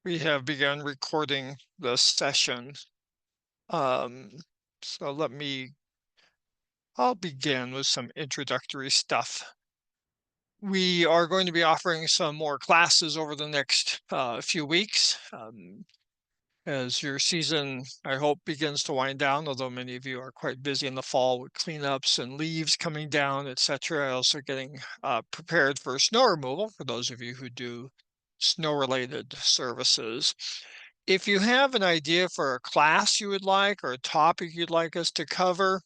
We have begun recording the session. Um, so I'll begin with some introductory stuff. We are going to be offering some more classes over the next few weeks. As your season, I hope, begins to wind down, although many of you are quite busy in the fall with cleanups and leaves coming down, etc. Also getting prepared for snow removal for those of you who do snow-related services. If you have an idea for a class you would like or a topic you'd like us to cover,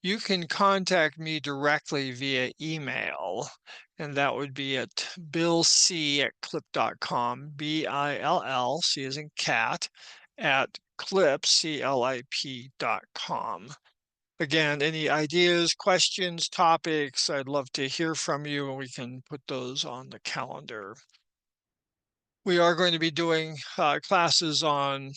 you can contact me directly via email, and that would be at billc@clip.com, BILL, C as in cat, at clip, CLIP.com. Again, any ideas, questions, topics, I'd love to hear from you, and we can put those on the calendar. We are going to be doing classes on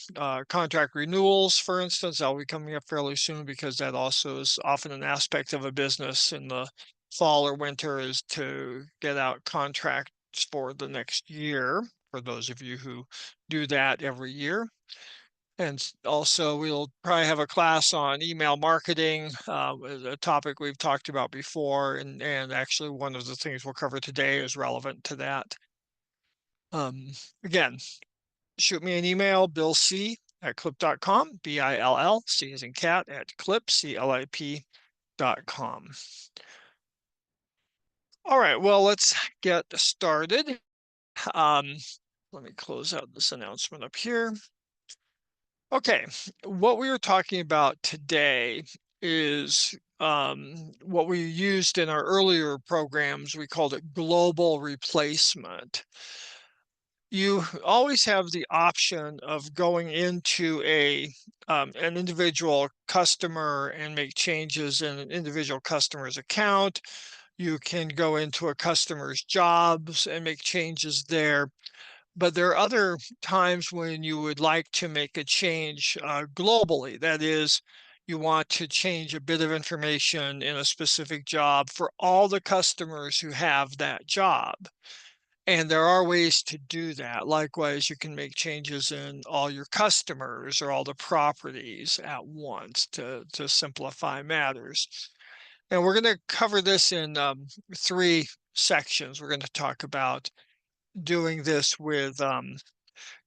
contract renewals, for instance. That'll be coming up fairly soon because that also is often an aspect of a business in the fall or winter, is to get out contracts for the next year, for those of you who do that every year. And also we'll probably have a class on email marketing, a topic we've talked about before, and actually one of the things we'll cover today is relevant to that. Again, shoot me an email, billc@clip.com, BILL, C as in cat, at clip, CLIP.com. All right, well, let's get started. Let me close out this announcement up here. Okay, what we were talking about today is what we used in our earlier programs. We called it global replacement. You always have the option of going into an individual customer and make changes in an individual customer's account. You can go into a customer's jobs and make changes there. But there are other times when you would like to make a change globally. That is, you want to change a bit of information in a specific job for all the customers who have that job. And there are ways to do that. Likewise, you can make changes in all your customers or all the properties at once to simplify matters. And we're going to cover this in three sections. We're going to talk about doing this with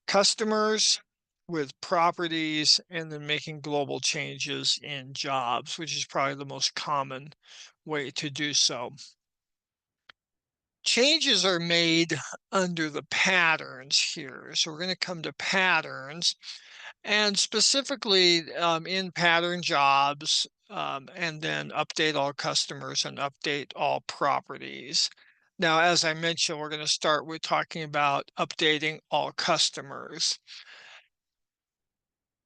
customers, with properties, and then making global changes in jobs, which is probably the most common way to do so. Changes are made under the patterns here. So we're going to come to patterns, and specifically in pattern jobs, and then update all customers and update all properties. Now, as I mentioned, we're going to start with talking about updating all customers.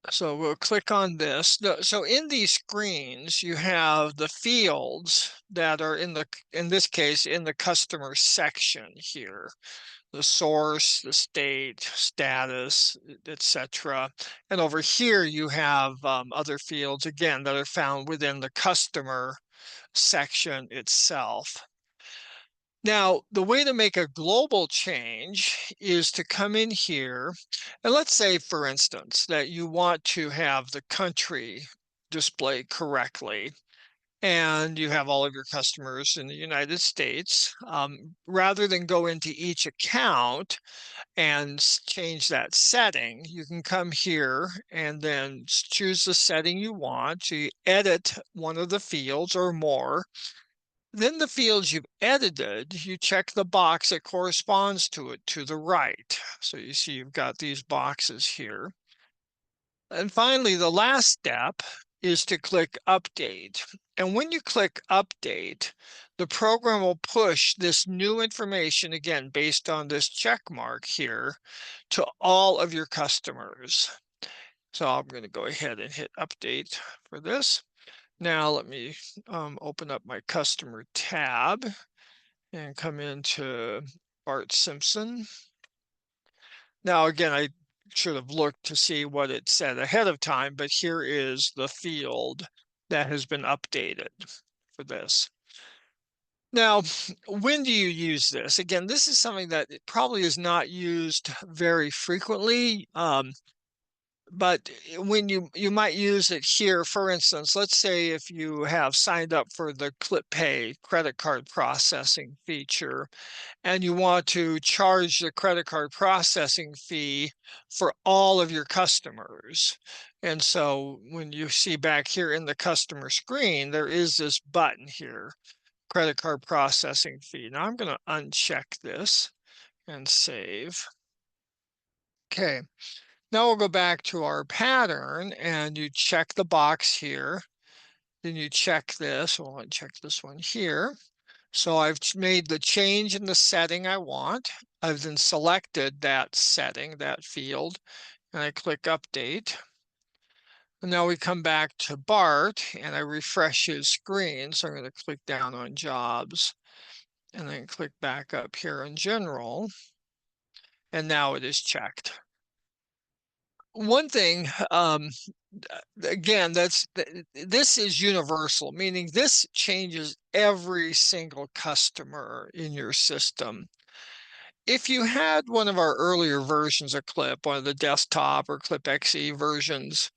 So we'll click on this. So in these screens, you have the fields that are in this case, in the customer section here, the source, the state, status, etc. And over here, you have other fields, again, that are found within the customer section itself. Now, the way to make a global change is to come in here, and let's say, for instance, that you want to have the country displayed correctly, and you have all of your customers in the United States. Rather than go into each account and change that setting, you can come here and then choose the setting you want. So you edit one of the fields or more. Then the fields you've edited, you check the box that corresponds to it to the right. So you see you've got these boxes here. And finally, the last step is to click Update. And when you click Update, the program will push this new information, again, based on this check mark here, to all of your customers. So I'm going to go ahead and hit Update for this. Now let me open up my customer tab and come into Bart Simpson. Now, again, I should have looked to see what it said ahead of time, but here is the field that has been updated for this. Now, when do you use this? Again, this is something that it probably is not used very frequently. But when you might use it here, for instance, let's say if you have signed up for the Clip Pay credit card processing feature and you want to charge the credit card processing fee for all of your customers. And so when you see back here in the customer screen, there is this button here, credit card processing fee. Now I'm going to uncheck this and save. Okay. Now we'll go back to our pattern and you check the box here. Then you check this. Well, I'll check this one here. So I've made the change in the setting I want. I've then selected that setting, that field, and I click update. And now we come back to Bart and I refresh his screen. So I'm going to click down on jobs and then click back up here in general. And now it is checked. One thing, again, this is universal, meaning this changes every single customer in your system. If you had one of our earlier versions of Clip, one of the desktop or Clip XE versions,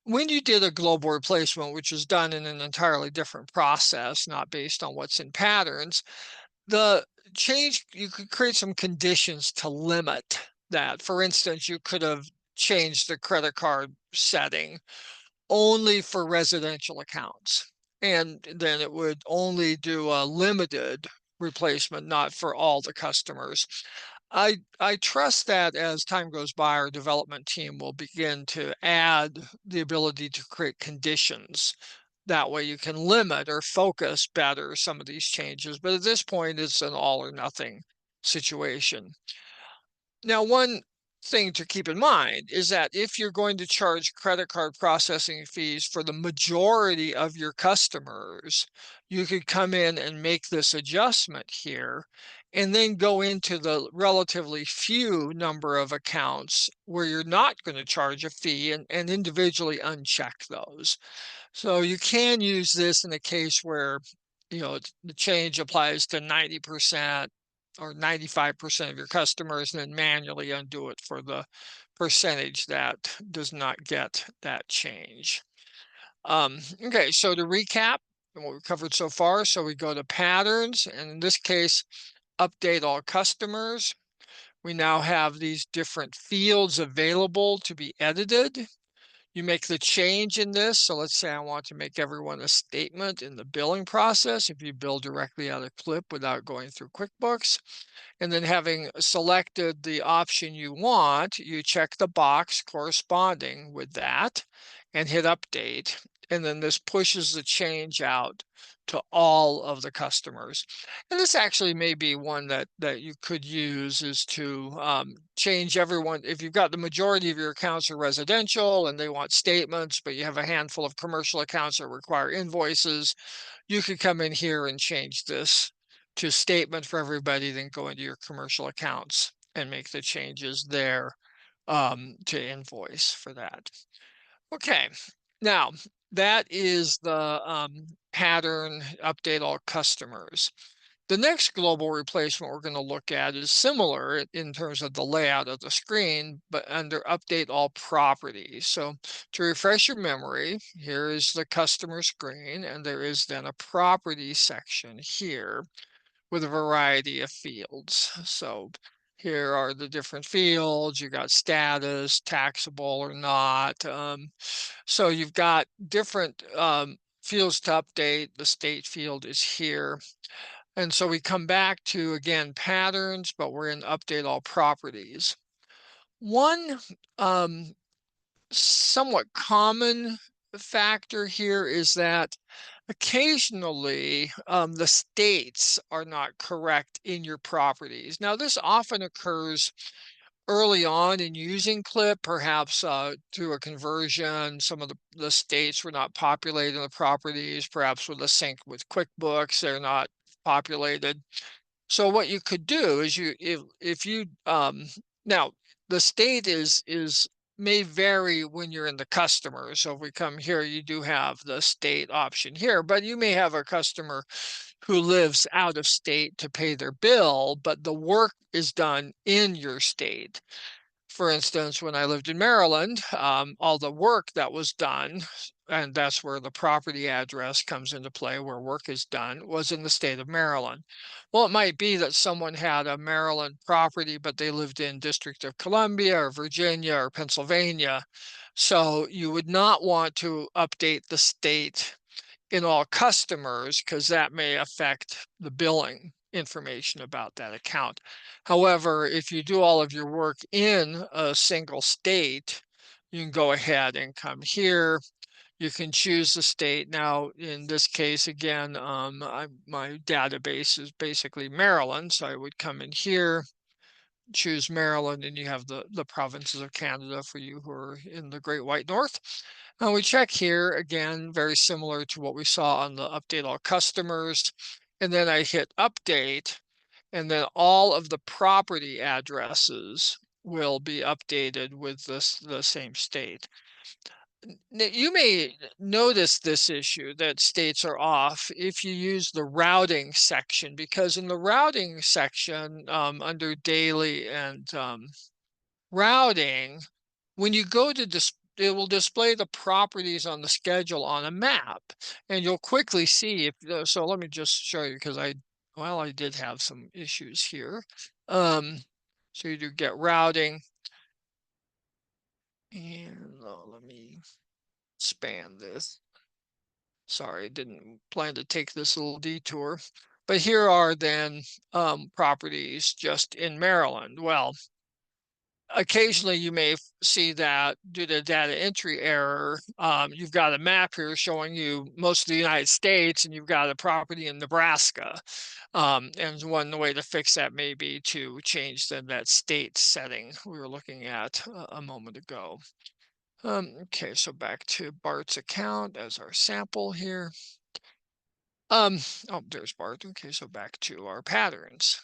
when you did a global replacement, which is done in an entirely different process, not based on what's in patterns, the change, you could create some conditions to limit that. For instance, you could have changed the credit card setting only for residential accounts. And then it would only do a limited replacement, not for all the customers. I trust that as time goes by, our development team will begin to add the ability to create conditions. That way you can limit or focus better some of these changes. But at this point, it's an all or nothing situation. Now, one thing to keep in mind is that if you're going to charge credit card processing fees for the majority of your customers, you could come in and make this adjustment here and then go into the relatively few number of accounts where you're not going to charge a fee and individually uncheck those. So you can use this in a case where, the change applies to 90% or 95% of your customers, and then manually undo it for the percentage that does not get that change. Okay, so to recap what we've covered so far, so we go to patterns, and in this case, update all customers. We now have these different fields available to be edited. You make the change in this. So let's say I want to make everyone a statement in the billing process. If you bill directly out of Clip without going through QuickBooks, and then having selected the option you want, you check the box corresponding with that and hit update. And then this pushes the change out to all of the customers. And this actually may be one that you could use, is to change everyone. If you've got the majority of your accounts are residential and they want statements, but you have a handful of commercial accounts that require invoices, you could come in here and change this to statement for everybody, then go into your commercial accounts and make the changes there to invoice for that. Okay, now that is the pattern update all customers. The next global replacement we're going to look at is similar in terms of the layout of the screen, but under update all properties. So to refresh your memory, here is the customer screen, and there is then a property section here with a variety of fields. So here are the different fields. You got status, taxable or not. So you've got different fields to update. The state field is here. And so we come back to, again, patterns, but we're in update all properties. One somewhat common factor here is that occasionally the states are not correct in your properties. Now, this often occurs early on in using Clip, perhaps through a conversion. Some of the states were not populated in the properties, perhaps with a sync with QuickBooks, they're not populated. So what you could do is if you now the state is may vary when you're in the customer. So if we come here, you do have the state option here, but you may have a customer, who lives out of state to pay their bill, but the work is done in your state. For instance, when I lived in Maryland, all the work that was done, and that's where the property address comes into play, where work is done, was in the state of Maryland. Well, it might be that someone had a Maryland property, but they lived in District of Columbia or Virginia or Pennsylvania. So you would not want to update the state in all customers because that may affect the billing information about that account. However, if you do all of your work in a single state, you can go ahead and come here. You can choose the state. Now, in this case, again, my database is basically Maryland, so I would come in here, choose Maryland, and you have the provinces of Canada for you who are in the Great White North. And we check here again, very similar to what we saw on the update all customers. And then I hit update, and then all of the property addresses will be updated with the same state. You may notice this issue that states are off if you use the routing section, because in the routing section under daily and routing, when you go to it will display the properties on the schedule on a map, and you'll quickly see if so. Let me just show you because I did have some issues here. So you do get routing, and let me expand this. Sorry, I didn't plan to take this little detour, but here are then properties just in Maryland. Well, occasionally you may see that due to data entry error, you've got a map here showing you most of the United States, and you've got a property in Nebraska. And one way to fix that may be to change that state setting we were looking at a moment ago. Okay, so back to Bart's account as our sample here. Oh, there's Bart. Okay, so back to our patterns.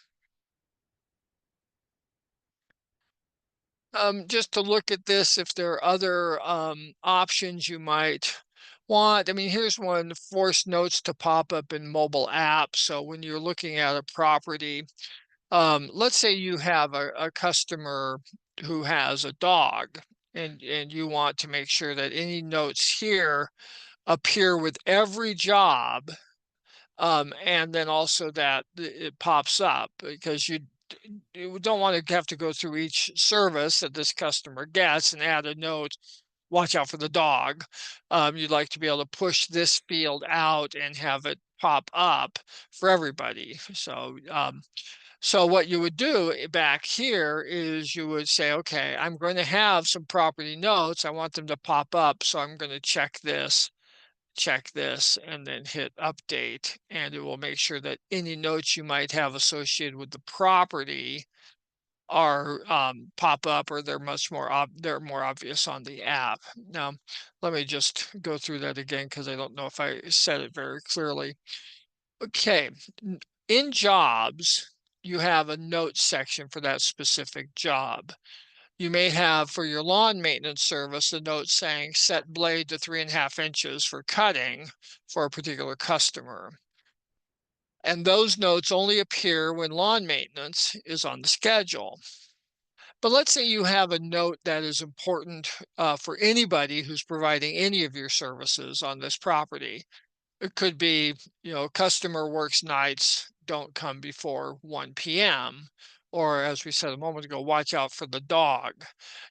Just to look at this, if there are other options you might want. I mean, here's one, force notes to pop up in mobile apps. So when you're looking at a property, let's say you have a customer who has a dog, and you want to make sure that any notes here appear with every job, and then also that it pops up, because you don't want to have to go through each service that this customer gets and add a note, watch out for the dog. You'd like to be able to push this field out and have it pop up for everybody. So what you would do back here is you would say, okay, I'm going to have some property notes. I want them to pop up. So I'm going to check this, and then hit update, and it will make sure that any notes you might have associated with the property are pop up, or they're they're more obvious on the app. Now, let me just go through that again because I don't know if I said it very clearly. Okay, in jobs, you have a notes section for that specific job. You may have for your lawn maintenance service a note saying set blade to 3.5 inches for cutting for a particular customer. And those notes only appear when lawn maintenance is on the schedule. But let's say you have a note that is important for anybody who's providing any of your services on this property. It could be, customer works nights, don't come before 1 p.m. Or as we said a moment ago, watch out for the dog.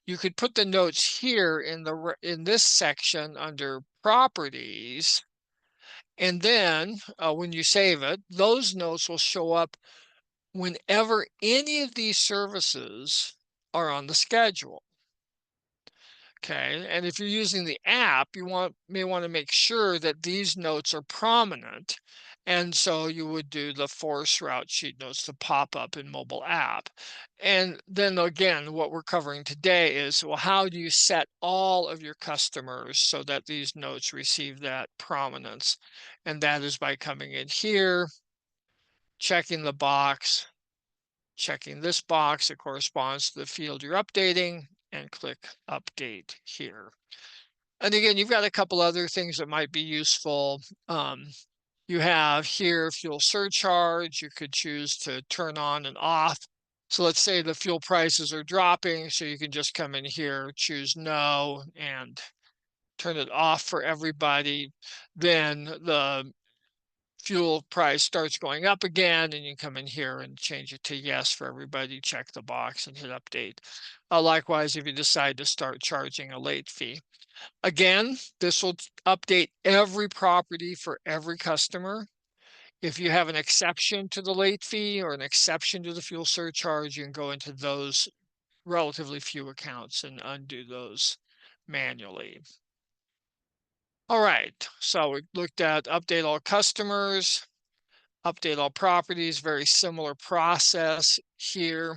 You could put the notes here in this section under properties. And then when you save it, those notes will show up whenever any of these services are on the schedule. Okay, and if you're using the app, you may want to make sure that these notes are prominent. And so you would do the force route sheet notes to pop up in mobile app. And then again, what we're covering today is, well, how do you set all of your customers so that these notes receive that prominence? And that is by coming in here, checking the box, checking this box that corresponds to the field you're updating, and click update here. And again, you've got a couple other things that might be useful. You have here fuel surcharge. You could choose to turn on and off. So let's say the fuel prices are dropping, so you can just come in here, choose no, and turn it off for everybody. Then the fuel price starts going up again, and you come in here and change it to yes for everybody, check the box and hit update. Likewise, if you decide to start charging a late fee. Again, this will update every property for every customer. If you have an exception to the late fee or an exception to the fuel surcharge, you can go into those relatively few accounts and undo those manually. All right, so we looked at update all customers, update all properties, very similar process here.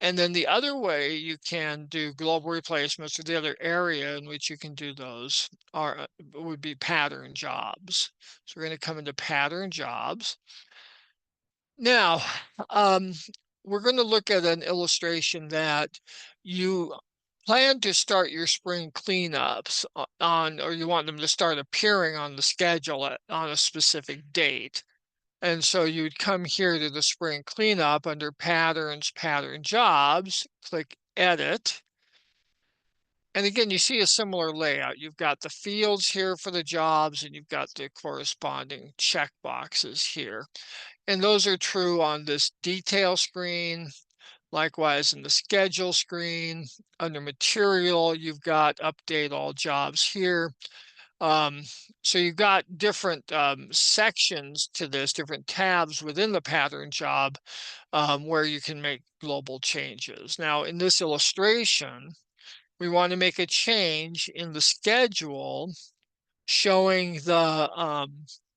And then the other way you can do global replacements, or the other area in which you can do those would be pattern jobs. So we're going to come into pattern jobs. Now, um, we're going to look at an illustration that you plan to start your spring cleanups on, or you want them to start appearing on the schedule on a specific date. And so you'd come here to the spring cleanup under patterns, pattern jobs, click edit. And again, you see a similar layout. You've got the fields here for the jobs, and you've got the corresponding check boxes here. And those are true on this detail screen. Likewise, in the schedule screen, under material, you've got update all jobs here. So you've got different sections to this, different tabs within the pattern job where you can make global changes. Now, in this illustration, we want to make a change in the schedule showing the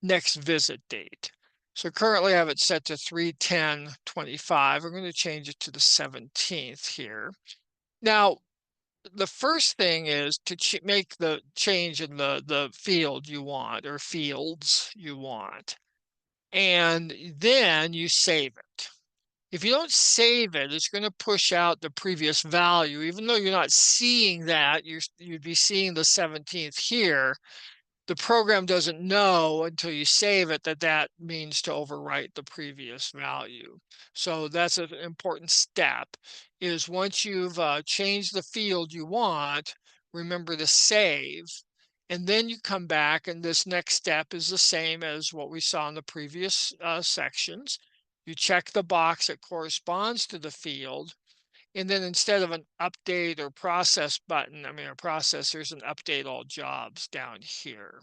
next visit date. So currently I have it set to 3/10/25. I'm going to change it to the 17th here. Now, the first thing is to make the change in the field you want, or fields you want. And then you save it. If you don't save it, it's going to push out the previous value. Even though you're not seeing that, you'd be seeing the 17th here. The program doesn't know until you save it that that means to overwrite the previous value. So that's an important step, is once you've changed the field you want, remember to save. And then you come back, and this next step is the same as what we saw in the previous sections. You check the box that corresponds to the field. And then instead of an update or process button, or process, there's an update all jobs down here.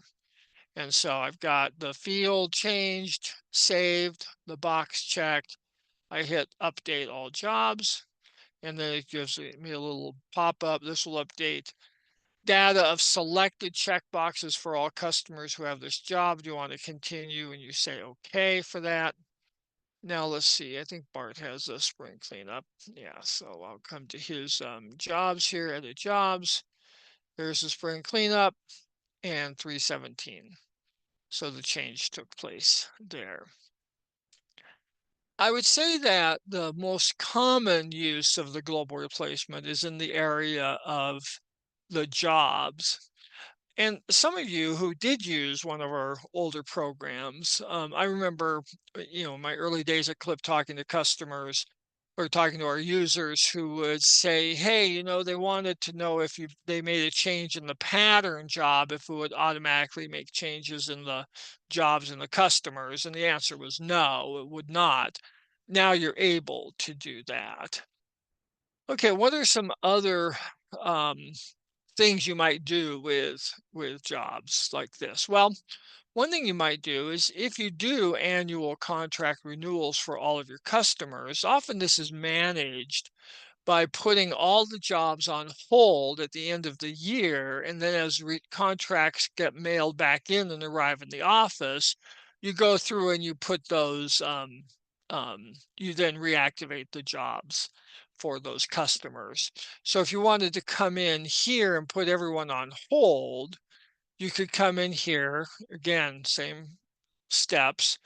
And so I've got the field changed, saved, the box checked. I hit update all jobs, and then it gives me a little pop-up. This will update data of selected checkboxes for all customers who have this job. Do you want to continue? And you say okay for that. Now let's see, I think Bart has a spring cleanup. Yeah, so I'll come to his jobs here, edit jobs. There's the spring cleanup and 3/17. So the change took place there. I would say that the most common use of the global replacement is in the area of the jobs. And some of you who did use one of our older programs, I remember, my early days at Clip talking to customers or talking to our users who would say, hey, they wanted to know if they made a change in the pattern job, if it would automatically make changes in the jobs and the customers. And the answer was no, it would not. Now you're able to do that. Okay, what are some other things you might do with jobs like this? Well, one thing you might do is, if you do annual contract renewals for all of your customers, often this is managed by putting all the jobs on hold at the end of the year, and then as contracts get mailed back in and arrive in the office, you go through and you put those you then reactivate the jobs for those customers. So if you wanted to come in here and put everyone on hold, you could come in here again, same steps,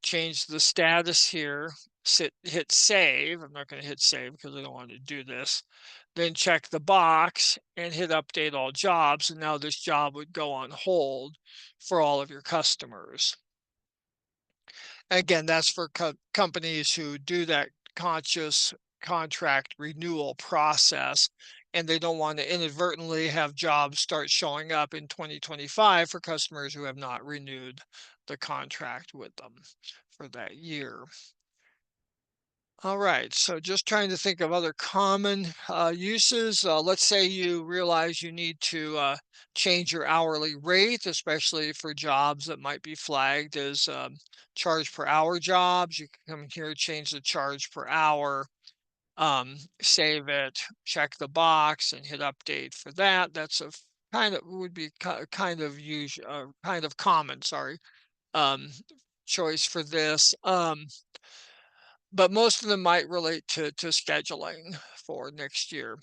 change the status here, hit save. I'm not going to hit save because I don't want to do this. Then check the box and hit update all jobs. And now this job would go on hold for all of your customers. Again, that's for companies who do that conscious contract renewal process, and they don't want to inadvertently have jobs start showing up in 2025 for customers who have not renewed the contract with them for that year. All right, so just trying to think of other common uses. Let's say you realize you need to change your hourly rate, especially for jobs that might be flagged as charge per hour jobs. You can come here, change the charge per hour, save it, check the box, and hit update for that. That's a kind of would be kind of kind of common, sorry, um, choice for this. But most of them might relate to scheduling for next year.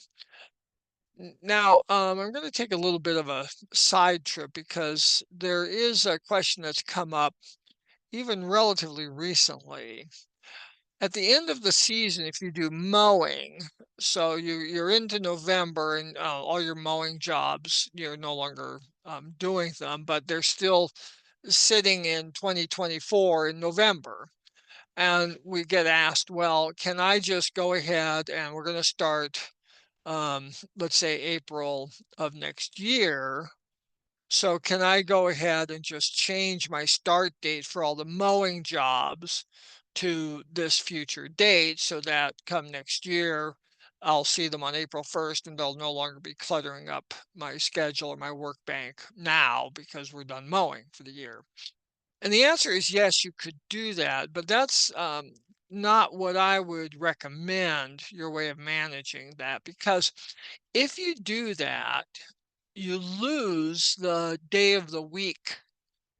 Now, I'm going to take a little bit of a side trip because there is a question that's come up even relatively recently. At the end of the season, if you do mowing, so you're into November and all your mowing jobs, you're no longer doing them, but they're still sitting in 2024 in November. And we get asked, well, can I just go ahead and we're going to start, let's say April of next year. So can I go ahead and just change my start date for all the mowing jobs to this future date so that come next year, I'll see them on April 1st and they'll no longer be cluttering up my schedule or my work bank now because we're done mowing for the year. And the answer is yes, you could do that, but that's not what I would recommend your way of managing that, because if you do that, you lose the day of the week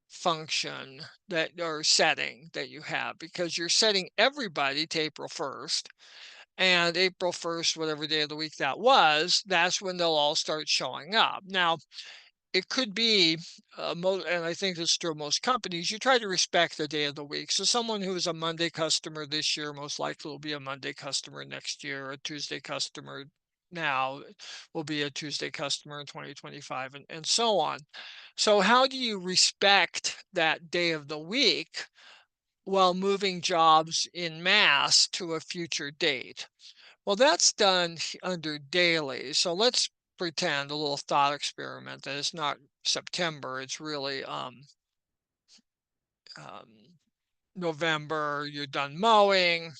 function that or setting that you have because you're setting everybody to April 1st. And April 1st, whatever day of the week that was, that's when they'll all start showing up. Now, it could be, and I think this is true of most companies, you try to respect the day of the week. So someone who is a Monday customer this year most likely will be a Monday customer next year. A Tuesday customer now will be a Tuesday customer in 2025, and so on. So how do you respect that day of the week while moving jobs in mass to a future date? Well, that's done under daily. So let's pretend a little thought experiment that it's not September, it's really um, November, you're done mowing.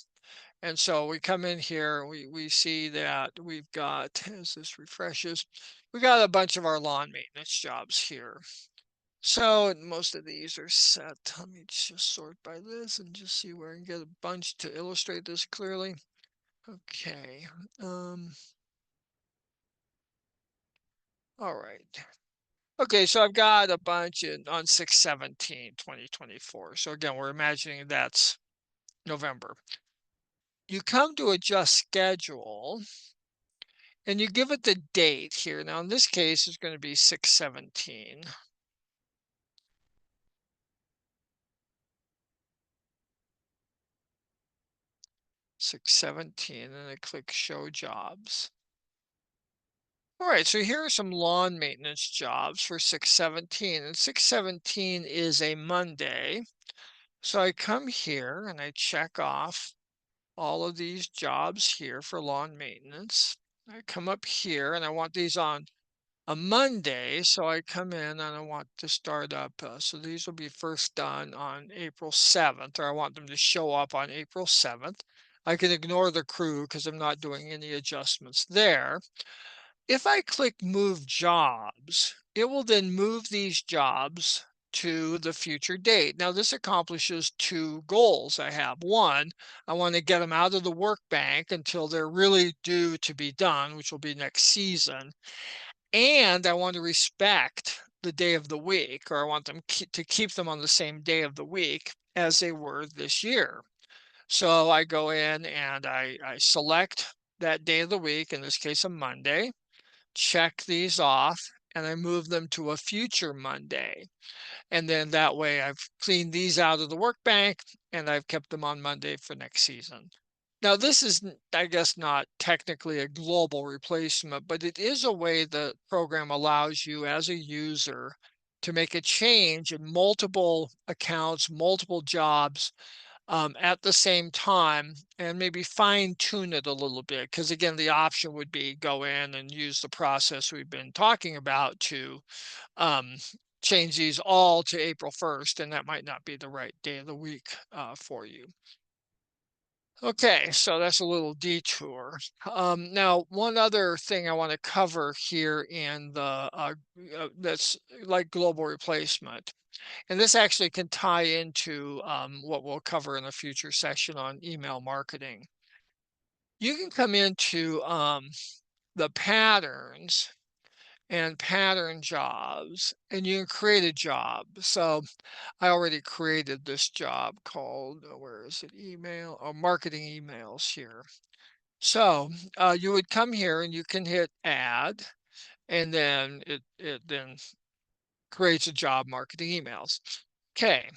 And so we come in here, we see that we've got, as this refreshes, we got a bunch of our lawn maintenance jobs here. So most of these are set. Let me just sort by this and just see where I can get a bunch to illustrate this clearly. Okay. All right. Okay, so I've got a bunch on 6/17/2024. So again, we're imagining that's November. You come to adjust schedule and you give it the date here. Now in this case, it's going to be 6/17. 6/17, and I click show jobs. All right, so here are some lawn maintenance jobs for 6/17, and 6/17 is a Monday. So I come here and I check off all of these jobs here for lawn maintenance. I come up here and I want these on a Monday. So I come in and I want to start up. So these will be first done on April 7th, or I want them to show up on April 7th. I can ignore the crew because I'm not doing any adjustments there. If I click move jobs, it will then move these jobs to the future date. Now, this accomplishes two goals I have. One, I want to get them out of the work bank until they're really due to be done, which will be next season. And I want to respect the day of the week, or I want them to keep them on the same day of the week as they were this year. So I go in and I select that day of the week, in this case, a Monday, check these off, and I move them to a future Monday. And then that way I've cleaned these out of the work bank and I've kept them on Monday for next season. Now, this is, I guess, not technically a global replacement, but it is a way the program allows you as a user to make a change in multiple accounts, multiple jobs at the same time, and maybe fine tune it a little bit. Because again, the option would be go in and use the process we've been talking about to um, change these all to April 1st, and that might not be the right day of the week for you. Okay, so that's a little detour. Now, one other thing I want to cover here in the that's like global replacement, and this actually can tie into what we'll cover in a future session on email marketing. You can come into the patterns and pattern jobs, and you can create a job. So I already created this job called, where is it, email or marketing emails here. So you would come here and you can hit add, and then it then creates a job, marketing emails. Okay.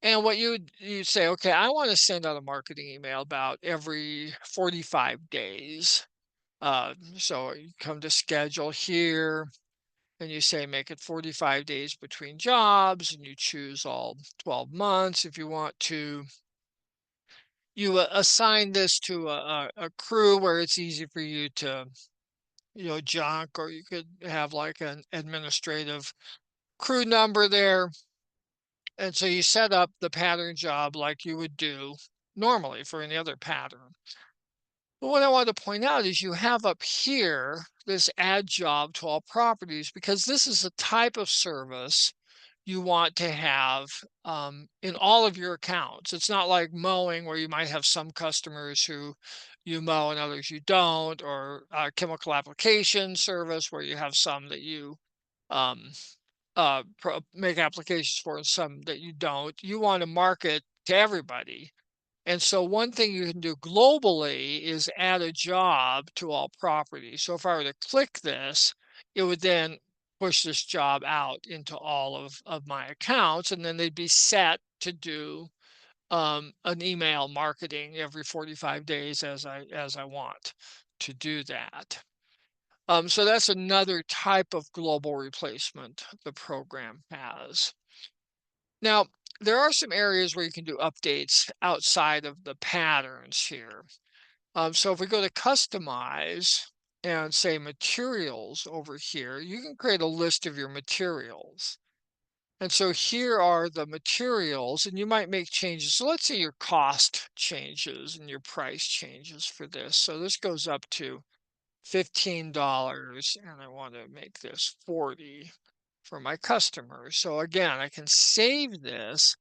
And what you say, okay, I want to send out a marketing email about every 45 days. So you come to schedule here and you say make it 45 days between jobs, and you choose all 12 months if you want to. You assign this to a crew where it's easy for you to, junk, or you could have like an administrative crew number there. And so you set up the pattern job like you would do normally for any other pattern. But what I want to point out is you have up here this add job to all properties, because this is a type of service you want to have in all of your accounts. It's not like mowing where you might have some customers who you mow and others you don't, or chemical application service where you have some that you um, make applications for and some that you don't. You want to market to everybody. And so one thing you can do globally is add a job to all properties. So if I were to click this, it would then push this job out into all of my accounts, and then they'd be set to do an email marketing every 45 days as I want to do that. So that's another type of global replacement the program has. Now, there are some areas where you can do updates outside of the patterns here. So if we go to customize and say materials over here, you can create a list of your materials. And so here are the materials, and you might make changes. So let's say your cost changes and your price changes for this. So this goes up to $15, and I want to make this 40 for my customers. So again, I can save this,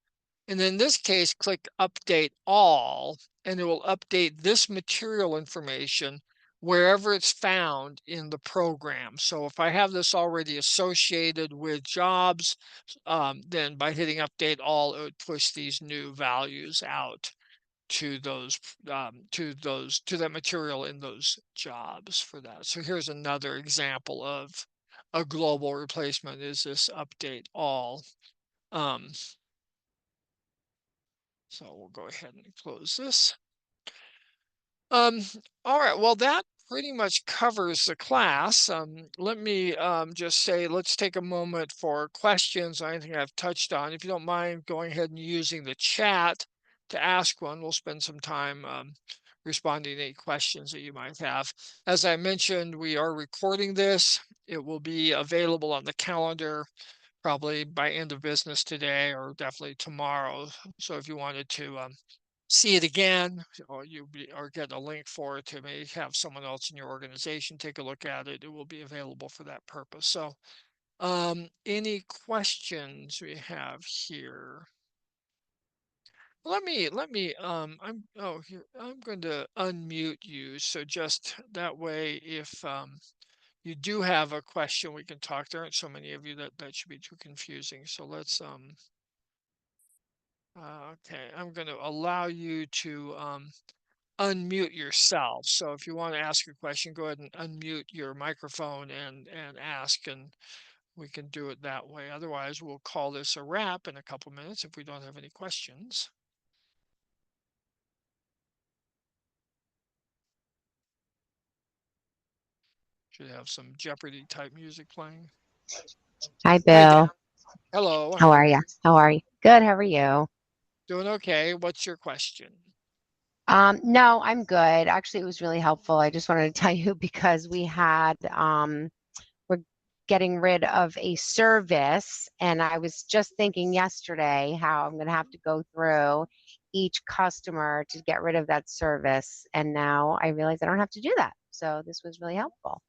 and in this case, click update all, and it will update this material information wherever it's found in the program. So if I have this already associated with jobs, then by hitting update all, it would push these new values out to those to that material in those jobs for that. So here's another example of a global replacement, is this update all. Um, so we'll go ahead and close this. Um, all right, well, that pretty much covers the class. Let me just say, let's take a moment for questions or anything I've touched on. If you don't mind going ahead and using the chat to ask one, we'll spend some time responding to any questions that you might have. As I mentioned, we are recording this. It will be available on the calendar probably by end of business today, or definitely tomorrow. So if you wanted to see it again, or get a link for it to maybe have someone else in your organization take a look at it, it will be available for that purpose. So any questions we have here? I'm going to unmute you, so just that way, if you do have a question, we can talk. There aren't so many of you that should be too confusing. So let's okay, I'm going to allow you to unmute yourself. So if you want to ask a question, go ahead and unmute your microphone and ask, and we can do it that way. Otherwise, we'll call this a wrap in a couple minutes if we don't have any questions. Should have some Jeopardy type music playing. Hi, Hi, Dan. Bill. Hello, How how are are you? you? How are you? Good. How are you? Doing okay. What's your question? No, I'm good. Actually, it was really helpful. I just wanted to tell you because we're getting rid of a service, and I was just thinking yesterday how I'm going to have to go through each customer to get rid of that service, and now I realize I don't have to do that. So this was really helpful.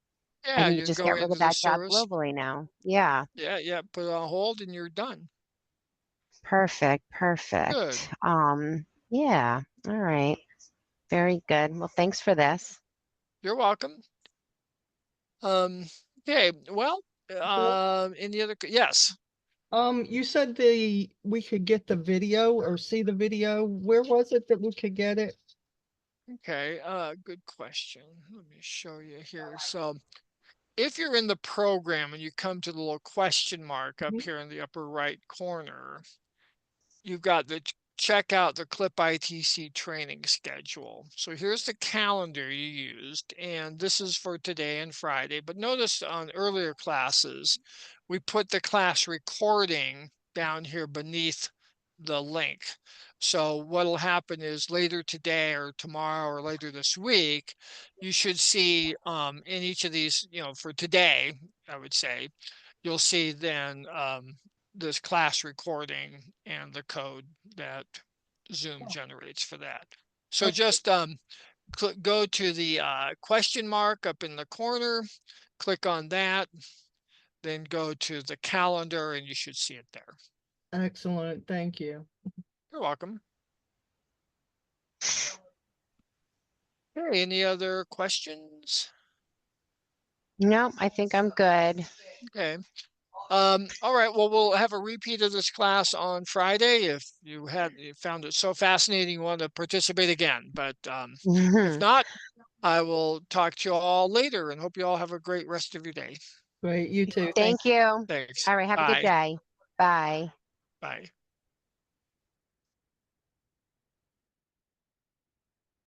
I Yeah, can you can just go get rid of into the that job service. globally now. Yeah. Yeah, put it on hold and you're done. Perfect. Good. Perfect. Yeah. All right. Very good. Well, thanks for this. You're welcome. Um, okay, well, Bill, any other, yes. you said we could get the video or see the video. Where was it that we could get it? Okay, good question. Let me show you here. So if you're in the program and you come to the little question mark up Mhm. here in the upper right corner, you've got the check out the CLIP ITC training schedule. So here's the calendar you used, and this is for today and Friday. But notice on earlier classes, we put the class recording down here beneath the link. So what'll happen is later today or tomorrow or later this week, you should see in each of these, for today, I would say, you'll see then this class recording and the code that Zoom generates for that. So Okay, just go to the question mark up in the corner, click on that, then go to the calendar and you should see it there. excellent. Thank you. You're welcome. Okay, any other questions? No, I think I'm good. Okay. All right, well, we'll have a repeat of this class on Friday if you found it so fascinating you want to participate again. But if not, I will talk to you all later and hope you all have a great rest of your day. Great, you too. Thank Thank you. Thanks. All right. Have a good Bye. day. Bye. Bye.